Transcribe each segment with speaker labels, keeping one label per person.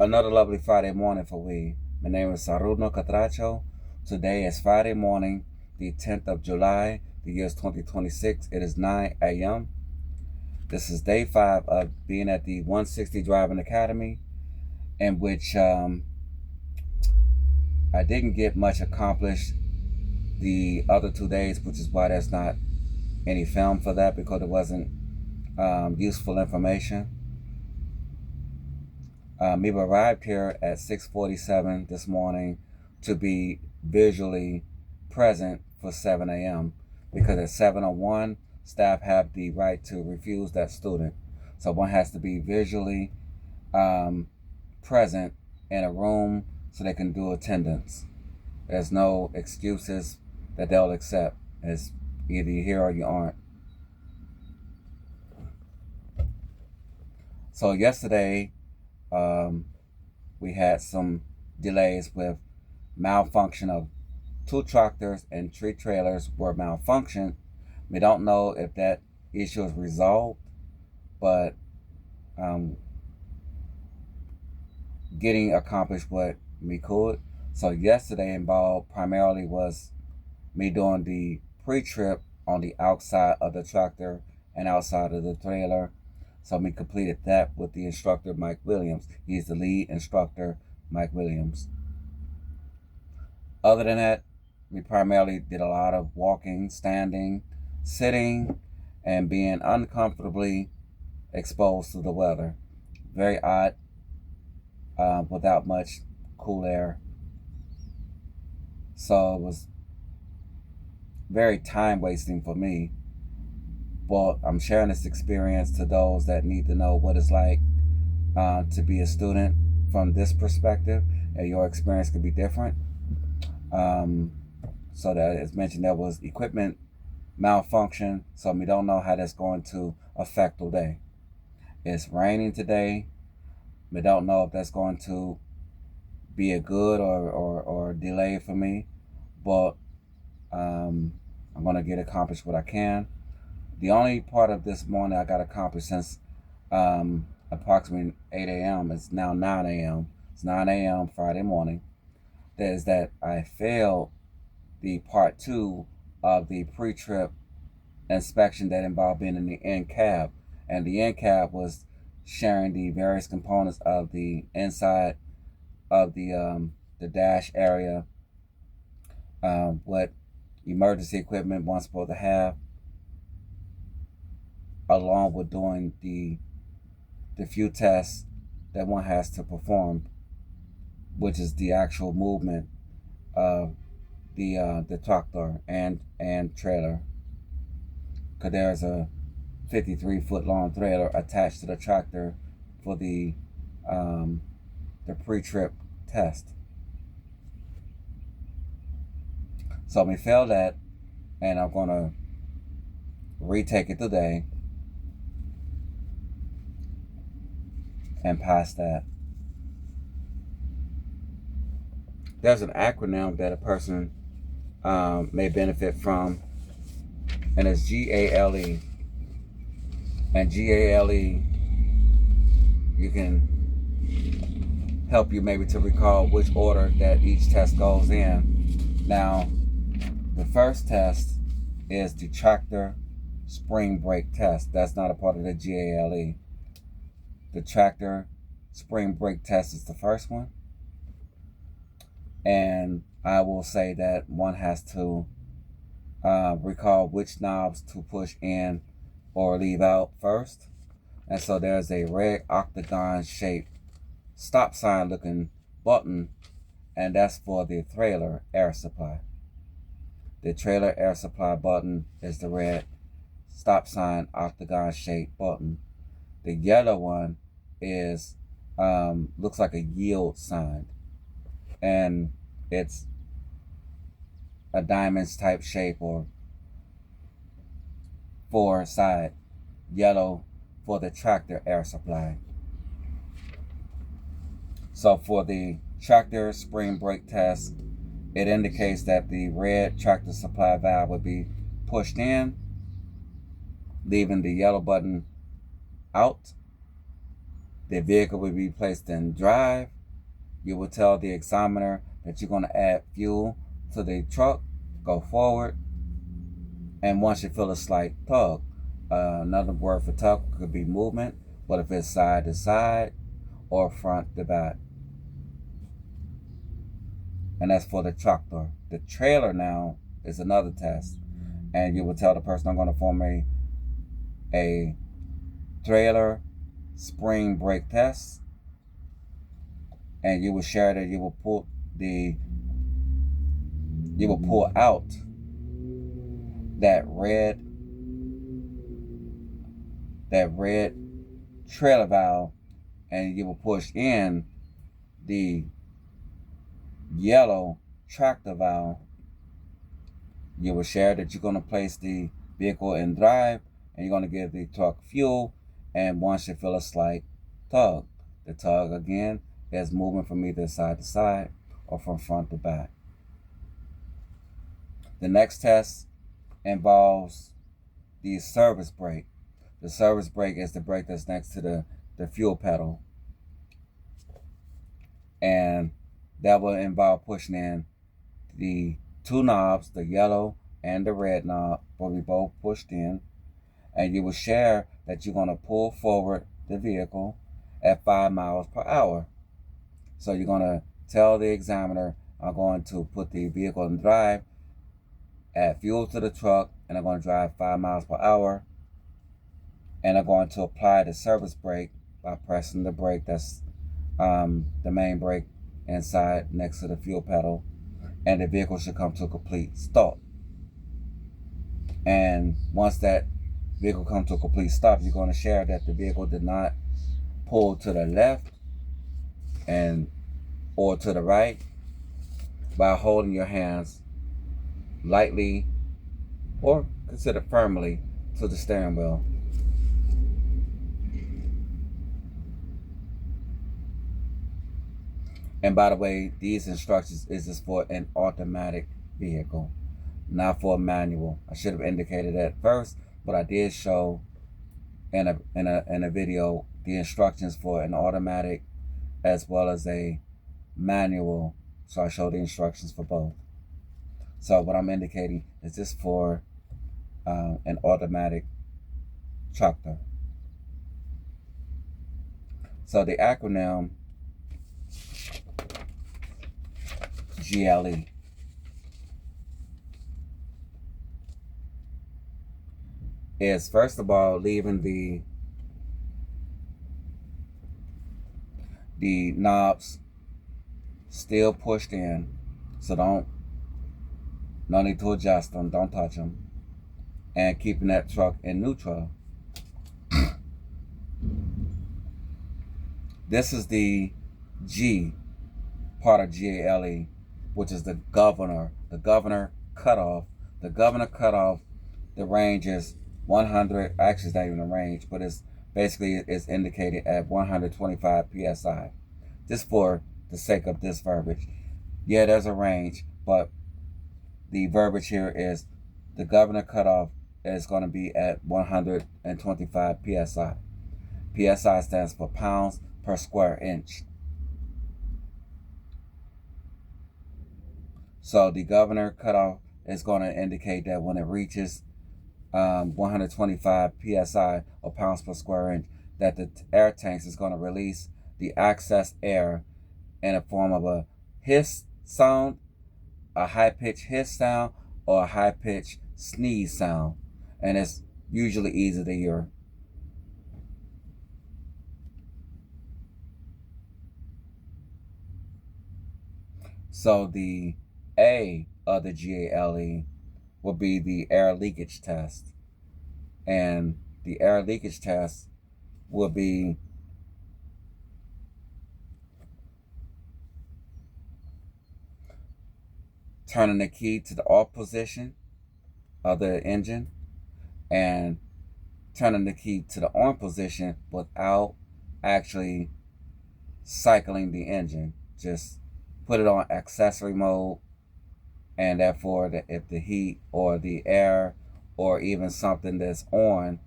Speaker 1: Another lovely Friday morning for we. My name is Saruno Catracho. Today is Friday morning, the 10th of July, the year is 2026. It is 9 a.m. This is day 5 of being at the 160 Driving Academy, in which I didn't get much accomplished the other 2 days, which is why there's not any film for that, because it wasn't useful information. We arrived here at 6:47 this morning to be visually present for 7 a.m. because at 7:01, staff have the right to refuse that student. So one has to be visually present in a room so they can do attendance. There's no excuses that they'll accept. It's either you're here or you aren't. So yesterday, we had some delays with malfunction of 2 tractors and 3 trailers were malfunctioned. We don't know if that issue is resolved, but getting accomplished what we could. So yesterday involved primarily was me doing the pre-trip on the outside of the tractor and outside of the trailer. So we completed that with the instructor, Mike Williams. He's the lead instructor, Mike Williams. Other than that, we primarily did a lot of walking, standing, sitting, and being uncomfortably exposed to the weather. Very odd, without much cool air. So it was very time wasting for me. But I'm sharing this experience to those that need to know what it's like to be a student from this perspective, and your experience could be different. So that, as mentioned, there was equipment malfunction, so we don't know how that's going to affect today. It's raining today. We don't know if that's going to be a good or delay for me, but I'm going to get accomplished what I can. The only part of this morning I got accomplished since approximately 8 a.m. It's now 9 a.m. It's 9 a.m. Friday morning. That is that I failed the part 2 of the pre-trip inspection that involved being in the end cab. And the end cab was sharing the various components of the inside of the dash area, what emergency equipment one's supposed to have, along with doing the few tests that one has to perform, which is the actual movement of the tractor and trailer. Because there's a 53-foot long trailer attached to the tractor for the pre-trip test. So we failed that, and I'm gonna retake it today and pass that. There's an acronym that a person may benefit from, and it's GALE. And GALE, you can help you maybe to recall which order that each test goes in. Now, the first test is the tractor spring brake test. That's not a part of the GALE. The tractor spring brake test is the first one. And I will say that one has to recall which knobs to push in or leave out first. And so there's a red octagon shaped stop sign looking button, and that's for the trailer air supply. The trailer air supply button is the red stop sign octagon shaped button. The yellow one is looks like a yield sign, and it's a diamonds type shape or 4 side. Yellow for the tractor air supply. So for the tractor spring brake test, it indicates that the red tractor supply valve would be pushed in, leaving the yellow button out, The vehicle will be placed in drive. You will tell the examiner that you're going to add fuel to the truck, go forward, and once you feel a slight tug. Another word for tug could be movement, but if it's side to side or front to back. And that's for the tractor. The trailer now is another test. And you will tell the person I'm going to form a trailer spring brake test. And you will share that you will pull out that red trailer valve, and you will push in the yellow tractor valve. You will share that you're going to place the vehicle in drive, and you're going to give the truck fuel, and once you feel a slight tug. The tug again is moving from either side to side or from front to back. The next test involves the service brake. The service brake is the brake that's next to the fuel pedal. And that will involve pushing in the two knobs, the yellow and the red knob, will be both pushed in. And you will share that you're going to pull forward the vehicle at 5 miles per hour. So you're going to tell the examiner, I'm going to put the vehicle in drive, add fuel to the truck, and I'm going to drive 5 miles per hour. And I'm going to apply the service brake by pressing the brake that's the main brake inside next to the fuel pedal. And the vehicle should come to a complete stop. And once that vehicle comes to a complete stop, you're going to share that the vehicle did not pull to the left or to the right by holding your hands lightly or consider firmly to the steering wheel. And by the way, these instructions is just for an automatic vehicle, not for a manual. I should have indicated that first, but I did show in a video the instructions for an automatic as well as a manual. So I showed the instructions for both. So what I'm indicating is this for an automatic tractor. So the acronym GLE is, first of all, leaving the knobs still pushed in, so no need to adjust them, don't touch them, and keeping that truck in neutral. This is the G part of GALE, which is the governor cutoff. The governor cutoff, the range is 100, actually it's not even a range, but it's basically it's indicated at 125 PSI. Just for the sake of this verbiage. Yeah, there's a range, but the verbiage here is the governor cutoff is going to be at 125 PSI. PSI stands for pounds per square inch. So the governor cutoff is going to indicate that when it reaches 125 PSI or pounds per square inch, that the air tanks is going to release the excess air in the form of a hiss sound, a high-pitched hiss sound, or a high-pitched sneeze sound. And it's usually easy to hear. So the A of the GALE will be the air leakage test. And the air leakage test will be turning the key to the off position of the engine and turning the key to the on position without actually cycling the engine. Just put it on accessory mode, and therefore if the heat or the air or even something that's on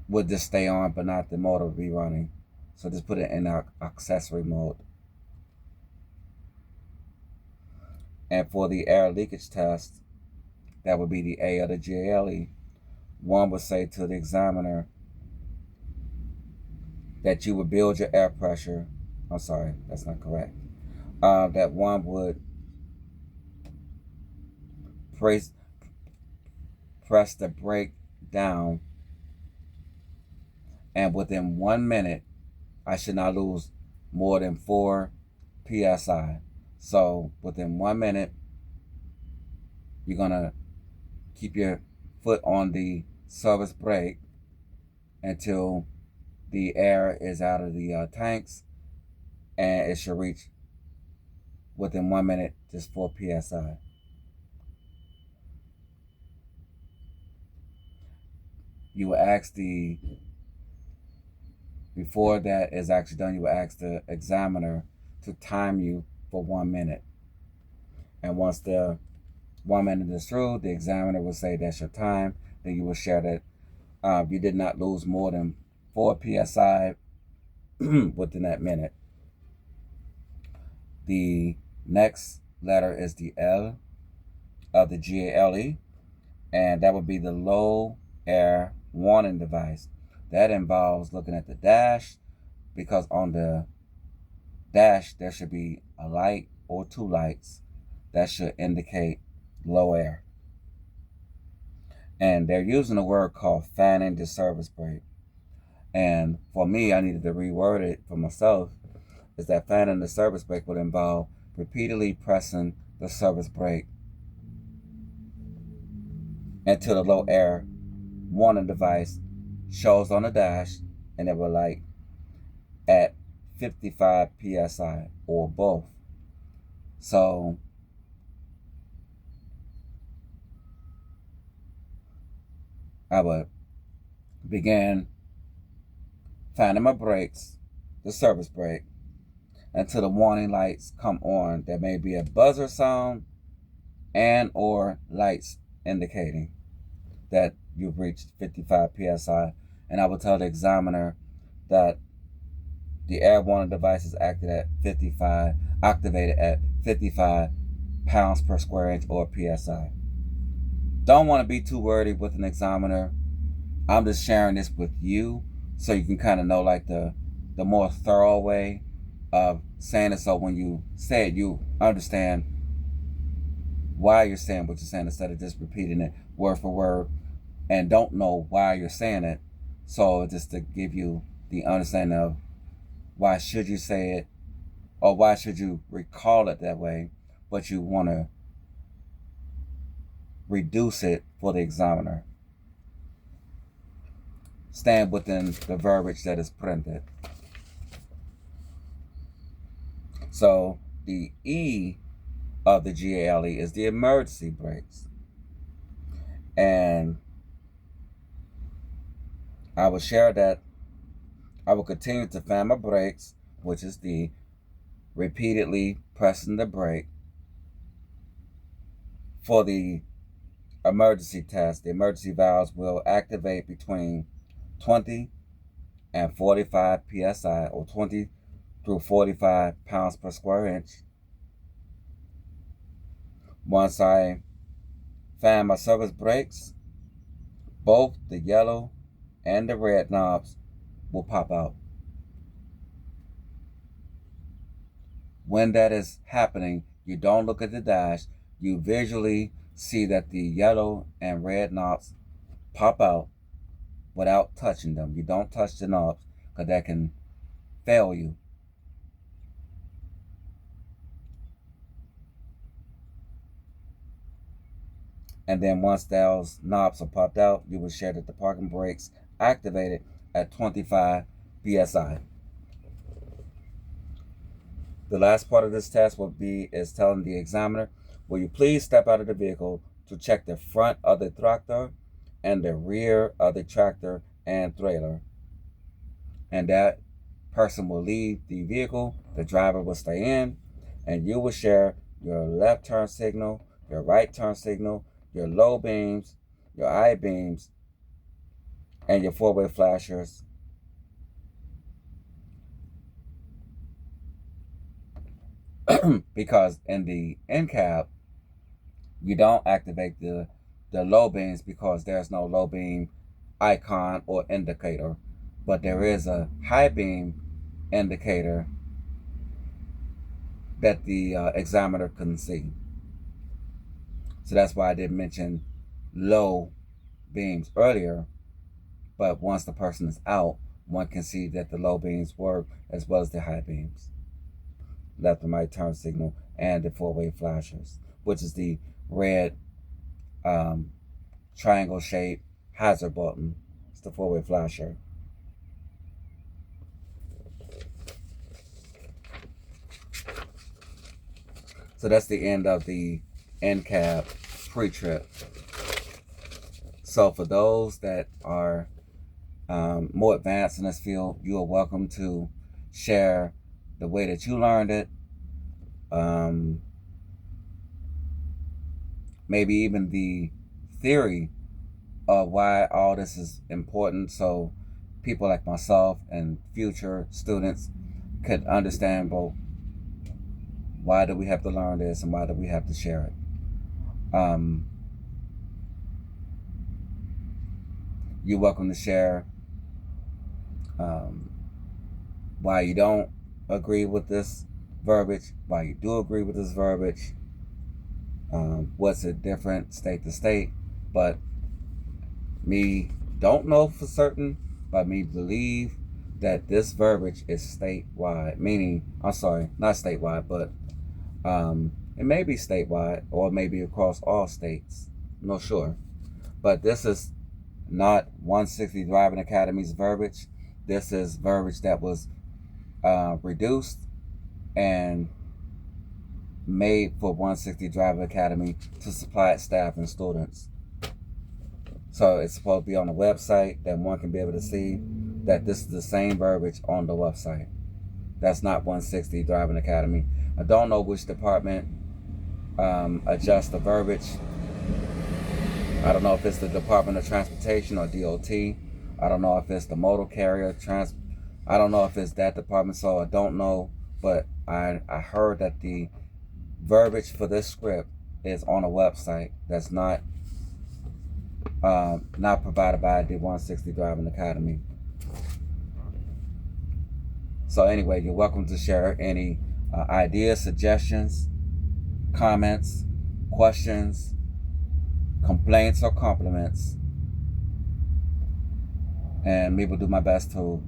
Speaker 1: would just stay on, but not the motor be running. So just put it in our accessory mode. And for the air leakage test, that would be the A of the GALE. One would say to the examiner that you would build your air pressure. I'm sorry, that's not correct. That one would press the brake down, and within 1 minute, I should not lose more than 4 psi. So within 1 minute, you're gonna keep your foot on the service brake until the air is out of the tanks, and it should reach within 1 minute just 4 psi. You will ask before that is actually done, you will ask the examiner to time you for 1 minute. And once the 1 minute is through, the examiner will say that's your time. Then you will share that you did not lose more than 4 psi within that minute. The next letter is the L of the GALE, and that would be the low air warning device. That involves looking at the dash, because on the dash there should be a light or 2 lights that should indicate low air. And they're using a word called fanning the service brake. And for me, I needed to reword it for myself, is that fanning the service brake would involve repeatedly pressing the service brake until the low air warning device shows on the dash, and it will light at 55 psi or both. So I would begin fanning my brakes, the service brake, until the warning lights come on. There may be a buzzer sound and or lights indicating that you've reached 55 psi. And I will tell the examiner that the air warning device is activated at 55 pounds per square inch or psi. Don't want to be too wordy with an examiner. I'm just sharing this with you so you can kind of know like the more thorough way of saying it, so when you say it, you understand why you're saying what you're saying instead of just repeating it word for word and don't know why you're saying it. So just to give you the understanding of why should you say it, or why should you recall it that way, but you want to reduce it for the examiner. Stand within the verbiage that is printed. So the E of the GALE is the emergency brakes. And I will share that I will continue to fan my brakes, which is the repeatedly pressing the brake. For the emergency test, the emergency valves will activate between 20 and 45 psi, or 20 through 45 pounds per square inch. Once I fan my service brakes, both the yellow and the red knobs will pop out. When that is happening, you don't look at the dash. You visually see that the yellow and red knobs pop out without touching them. You don't touch the knobs because that can fail you. And then once those knobs are popped out, you will share that the parking brakes activated at 25 psi. The last part of this test is telling the examiner, will you please step out of the vehicle to check the front of the tractor and the rear of the tractor and trailer. And that person will leave the vehicle, the driver will stay in, and you will share your left turn signal, your right turn signal, your low beams, your I beams, and your four-way flashers because in the NCAP, you don't activate the low beams because there's no low beam icon or indicator, but there is a high beam indicator that the examiner couldn't see. So that's why I didn't mention low beams earlier, but once the person is out, one can see that the low beams work as well as the high beams, left and right turn signal, and the four-way flashers, which is the red triangle shaped hazard button. It's the four-way flasher. So that's the end of the NCAP pre-trip. So for those that are more advanced in this field, you are welcome to share the way that you learned it. Maybe even the theory of why all this is important, so people like myself and future students could understand both why do we have to learn this and why do we have to share it. You're welcome to share why you don't agree with this verbiage, why you do agree with this verbiage, what's it different state to state, but me don't know for certain, but me believe that this verbiage is statewide, meaning, I'm sorry, not statewide, but it may be statewide or maybe across all states, I'm not sure. But this is not 160 Driving Academy's verbiage. This is verbiage that was reduced and made for 160 Driving Academy to supply its staff and students. So it's supposed to be on the website that one can be able to see that this is the same verbiage on the website. That's not 160 Driving Academy. I don't know which department adjusts the verbiage. I don't know if it's the Department of Transportation or DOT. I don't know if it's the motor carrier I don't know if it's that department, so I don't know. But I heard that the verbiage for this script is on a website that's not provided by the 160 Driving Academy. So anyway, you're welcome to share any ideas, suggestions, comments, questions, complaints, or compliments. And me will do my best to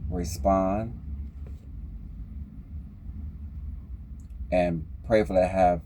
Speaker 1: respond. And prayerfully have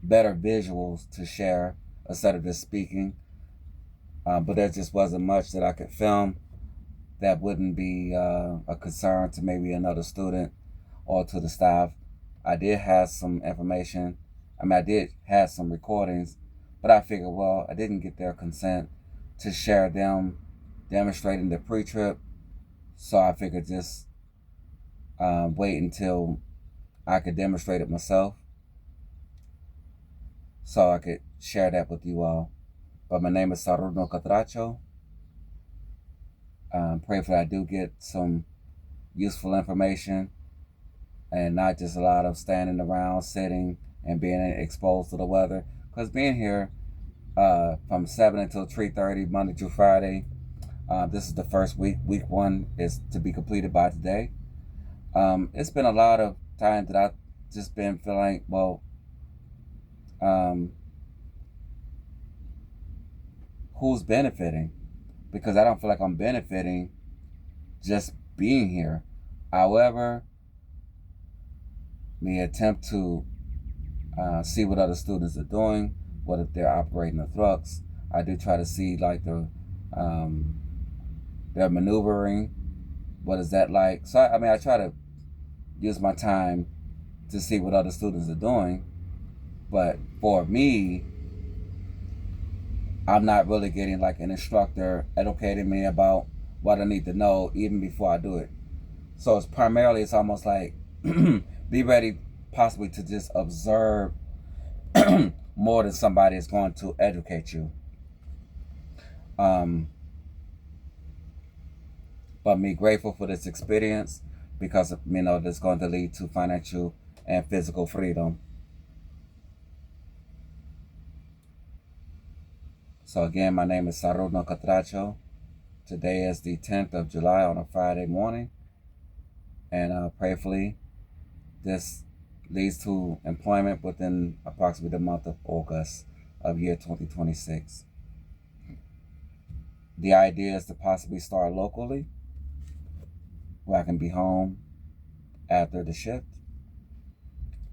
Speaker 1: better visuals to share instead of just speaking. But there just wasn't much that I could film that wouldn't be a concern to maybe another student or to the staff. I did have some information. I did have some recordings, but I figured, well, I didn't get their consent to share them demonstrating the pre-trip, so I figured just wait until I could demonstrate it myself so I could share that with you all. But my name is Saruno Catracho. Pray for I do get some useful information and not just a lot of standing around, sitting, and being exposed to the weather. Because being here from 7 until 3:30, Monday through Friday, this is the first week. Week 1 is to be completed by today. It's been a lot of time that I've just been feeling, well, who's benefiting? Because I don't feel like I'm benefiting just being here. However, me attempt to see what other students are doing, what if they're operating the trucks. I do try to see like their maneuvering. What is that like? So I try to use my time to see what other students are doing. But for me, I'm not really getting like an instructor educating me about what I need to know even before I do it. So it's almost like be ready possibly to just observe more than somebody is going to educate you. But me grateful for this experience, because that's going to lead to financial and physical freedom. So again, my name is Saruno Catracho. Today is the 10th of July on a Friday morning, and prayerfully this leads to employment within approximately the month of August of year 2026. The idea is to possibly start locally, where I can be home after the shift.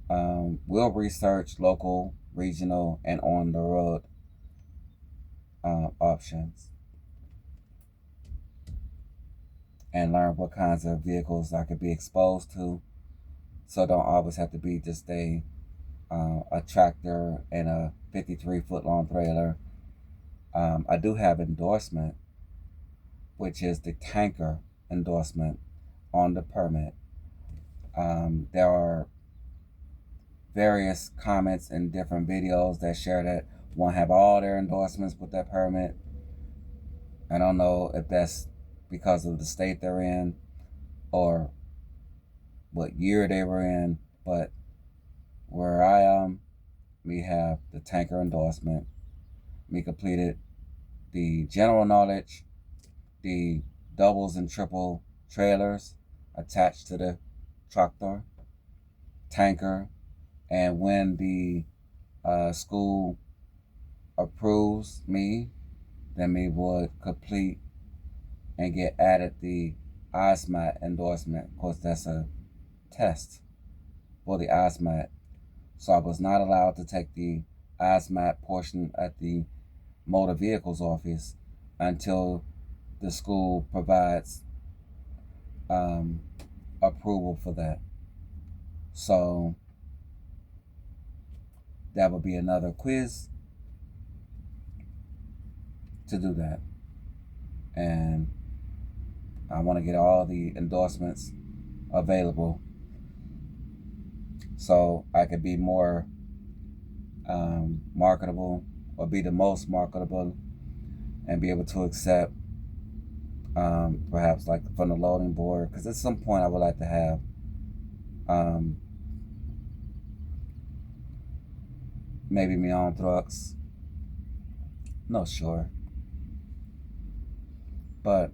Speaker 1: We'll research local, regional, and on the road options and learn what kinds of vehicles I could be exposed to, so don't always have to be just a tractor and a 53-foot long trailer. I do have endorsement, which is the tanker endorsement on the permit. There are various comments in different videos that share that one have all their endorsements with that permit. I don't know if that's because of the state they're in or what year they were in, but where I am, we have the tanker endorsement. We completed the general knowledge, the doubles and triple trailers attached to the tractor, tanker, and when the school approves me, then we would complete and get added the ISMAT endorsement. Of course, that's a test for the ISMAT. So I was not allowed to take the ISMAT portion at the motor vehicles office until the school provides approval for that. So that would be another quiz to do that. And I want to get all the endorsements available so I could be more marketable, or be the most marketable, and be able to accept perhaps like from the loading board, because at some point I would like to have maybe my own trucks. No, sure. But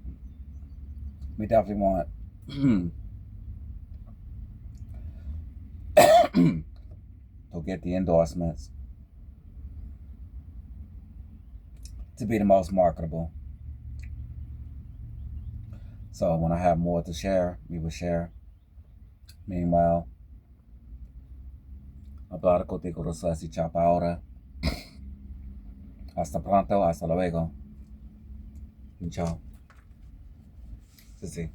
Speaker 1: we definitely want to get the endorsements to be the most marketable. So when I have more to share, we will share. Meanwhile, hablar contigo Rosas y Chapa ahora. Hasta pronto, hasta luego. Chao. Sí, sí.